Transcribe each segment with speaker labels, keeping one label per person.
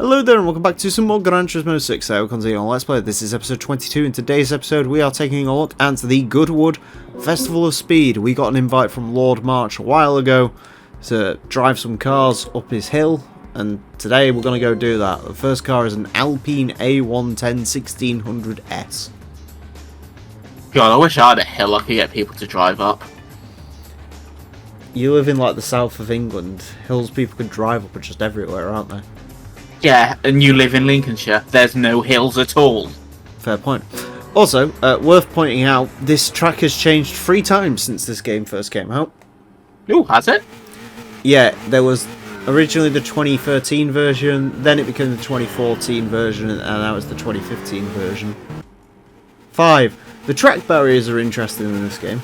Speaker 1: Hello there and welcome back to some more Gran Turismo 6. We're continuing on Let's Play. This is episode 22. In today's episode we are taking a look at the Goodwood Festival of Speed. We got an invite from Lord March a while ago to drive some cars up his hill, and today we're going to go do that. The first car is an Alpine A110 1600S.
Speaker 2: God, I wish I had a hill I could get people to drive up.
Speaker 1: You live in like the south of England. Hills people can drive up are just everywhere, aren't they?
Speaker 2: Yeah, and you live in Lincolnshire. There's no hills at all.
Speaker 1: Fair point. Also, worth pointing out, this track has changed 3 times since this game first came out.
Speaker 2: Ooh, has it?
Speaker 1: Yeah, there was originally the 2013 version, then it became the 2014 version, and now it's the 2015 version. 5. The track barriers are interesting in this game.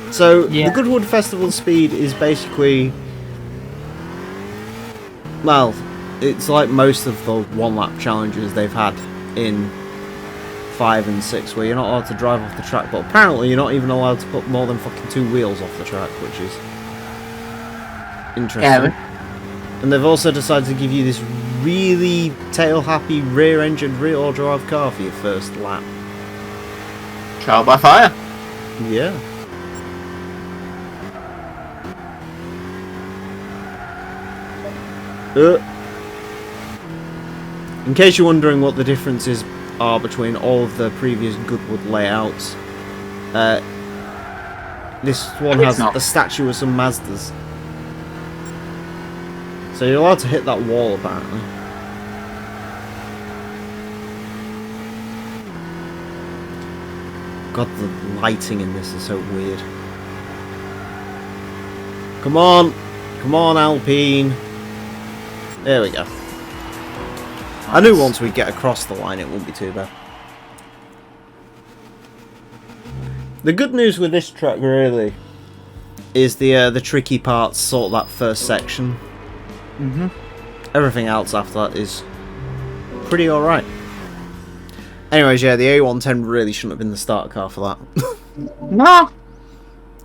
Speaker 1: So,
Speaker 2: Yeah.
Speaker 1: the Goodwood Festival of Speed is basically... well, it's like most of the one-lap challenges they've had in 5 and 6, where you're not allowed to drive off the track, but apparently you're not even allowed to put more than fucking 2 wheels off the track, which is interesting.
Speaker 2: Yeah.
Speaker 1: And they've also decided to give you this really tail-happy, rear-engined, rear-wheel drive car for your first lap.
Speaker 2: Trial by fire.
Speaker 1: Yeah. In case you're wondering what the differences are between all of the previous Goodwood layouts, this one has a statue of some Mazdas. So you're allowed to hit that wall, apparently. God, the lighting in this is so weird. Come on! Come on, Alpine! There we go. I knew once we get across the line it wouldn't be too bad. The good news with this track really is the tricky parts, sort of that first section. Everything else after that is pretty alright. Anyways, yeah, the A110 really shouldn't have been the starter car for that.
Speaker 2: No.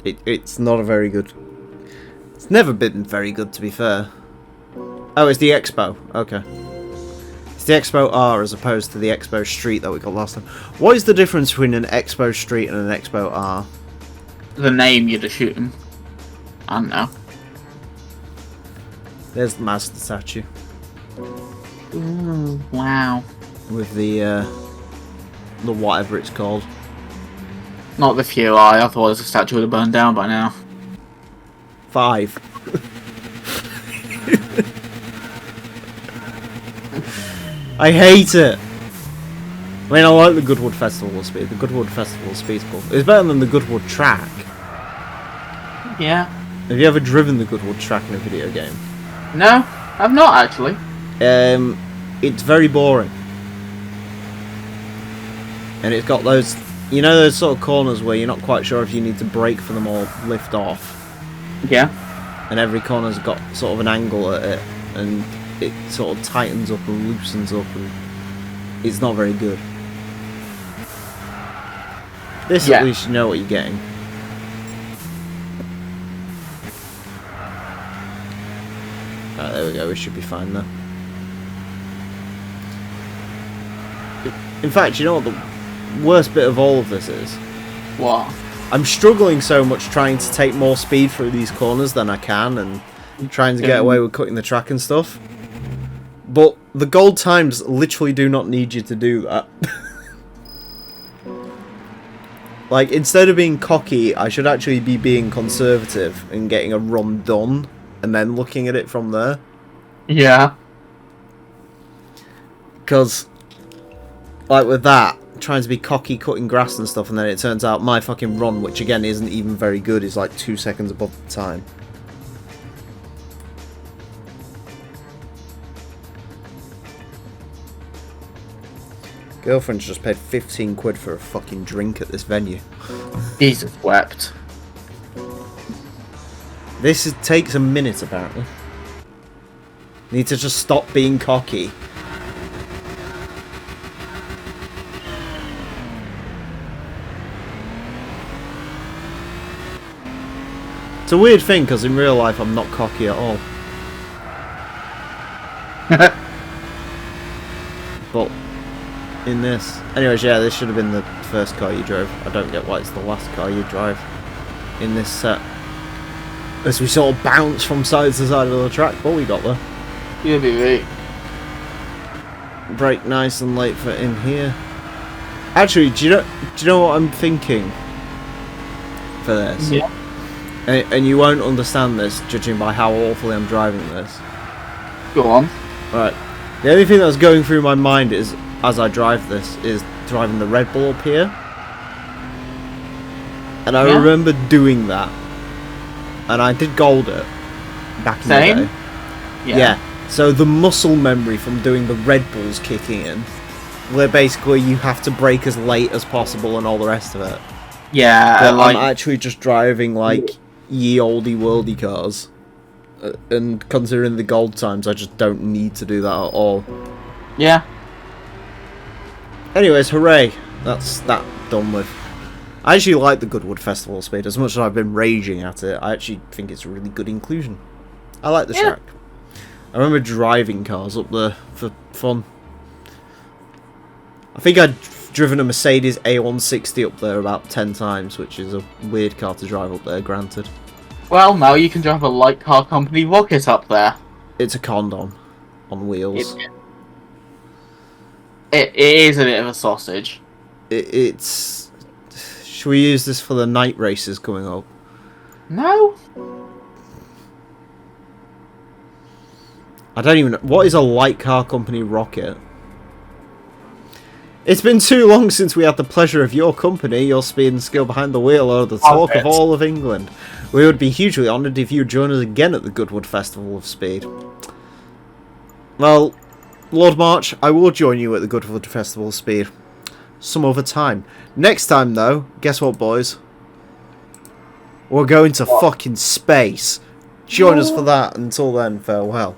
Speaker 1: It's not a very good... It's never been very good, to be fair. Oh, it's the Expo. Okay. It's the Expo R as opposed to the Expo Street that we got last time. What is the difference between an Expo Street and an Expo R?
Speaker 2: The name you'd assume. I don't know.
Speaker 1: There's the Mazda statue.
Speaker 2: Ooh, wow.
Speaker 1: With the whatever it's called.
Speaker 2: Not the fuel eye. I thought the statue would have burned down by now.
Speaker 1: 5. I hate it. I mean, I like the Goodwood Festival of Speed. The Goodwood Festival of Speed's cool. It's better than the Goodwood track.
Speaker 2: Yeah.
Speaker 1: Have you ever driven the Goodwood track in a video game?
Speaker 2: No, I've not actually.
Speaker 1: It's very boring. And it's got those, you know, those sort of corners where you're not quite sure if you need to brake for them or lift off.
Speaker 2: Yeah.
Speaker 1: And every corner's got sort of an angle at it, and it sort of tightens up and loosens up, and it's not very good. This, at least you know what you're getting. Right, there we go, we should be fine now. In fact, you know what the worst bit of all of this is?
Speaker 2: What?
Speaker 1: I'm struggling so much trying to take more speed through these corners than I can, and trying to get away with cutting the track and stuff. But the gold times literally do not need you to do that. Like, instead of being cocky, I should actually be being conservative and getting a run done, and then looking at it from there.
Speaker 2: Yeah.
Speaker 1: Because, like with that, trying to be cocky cutting grass and stuff, and then it turns out my fucking run, which again isn't even very good, is like 2 seconds above the time. Girlfriend's just paid 15 quid for a fucking drink at this venue.
Speaker 2: Jesus wept.
Speaker 1: This takes a minute, apparently. Need to just stop being cocky. It's a weird thing, because in real life I'm not cocky at all. but in this. Anyways, yeah, this should have been the first car you drove. I don't get why it's the last car you drive in this set. As we sort of bounce from side to side of the track, but we got there.
Speaker 2: You'll be right.
Speaker 1: Brake nice and late for in here. Actually, do you know what I'm thinking for this?
Speaker 2: Yeah.
Speaker 1: And you won't understand this judging by how awfully I'm driving this.
Speaker 2: Go on.
Speaker 1: Right. The only thing that's going through my mind is, as I drive this, is driving the Red Bull up here. And I remember doing that. And I did gold it back in the day. Yeah. So the muscle memory from doing the Red Bulls kicking in, where basically you have to brake as late as possible and all the rest of it.
Speaker 2: Yeah,
Speaker 1: But I'm actually just driving like ye olde worldy cars. And considering the gold times, I just don't need to do that at all.
Speaker 2: Yeah.
Speaker 1: Anyways, hooray. That's that done with. I actually like the Goodwood Festival of Speed. As much as I've been raging at it, I actually think it's a really good inclusion. I like the track. I remember driving cars up there for fun. I think I'd driven a Mercedes A160 up there about 10 times, which is a weird car to drive up there, granted.
Speaker 2: Well, now you can drive a light car company rocket up there.
Speaker 1: It's a condom on wheels.
Speaker 2: It is a bit of a sausage.
Speaker 1: It's... Should we use this for the night races coming up?
Speaker 2: No.
Speaker 1: I don't even know. What is a light car company rocket? It's been too long since we had the pleasure of your company, your speed and skill behind the wheel, or the talk of all of England. We would be hugely honoured if you would join us again at the Goodwood Festival of Speed. Well, Lord March, I will join you at the Goodwood Festival of Speed. Some other time. Next time, though, guess what, boys? We're going to fucking space. Join us for that. Until then, farewell.